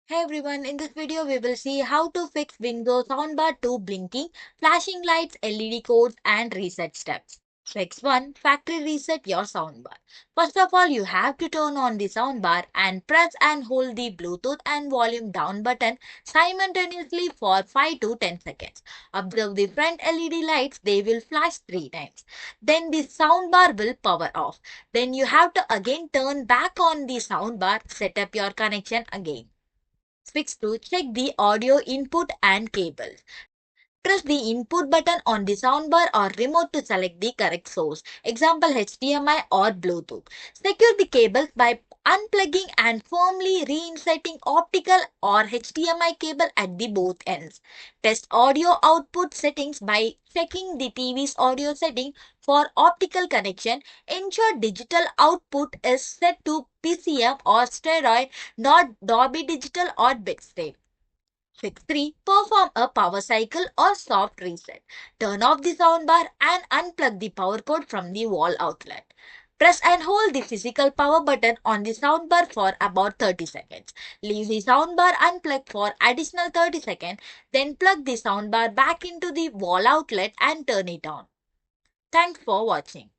Hey everyone, in this video we will see how to fix Vizio Soundbar 2 blinking, flashing lights, LED codes and reset steps. Fix 1. Factory reset your soundbar. First of all, you have to turn on the soundbar and press and hold the Bluetooth and volume down button simultaneously for 5 to 10 seconds. Observe the front LED lights, they will flash 3 times. Then the soundbar will power off. Then you have to again turn back on the soundbar, set up your connection again. Fix to check the audio input and cables. Press the input button on the soundbar or remote to select the correct source. Example HDMI or Bluetooth. Secure the cables by unplugging and firmly reinserting optical or HDMI cable at the both ends. Test audio output settings by checking the TV's audio setting for optical connection. Ensure digital output is set to PCM or stereo, not Dolby Digital or Bitrate. Fix 3. Perform a power cycle or soft reset. Turn off the soundbar and unplug the power cord from the wall outlet. Press and hold the physical power button on the soundbar for about 30 seconds. Leave the soundbar unplugged for additional 30 seconds. Then plug the soundbar back into the wall outlet and turn it on. Thanks for watching.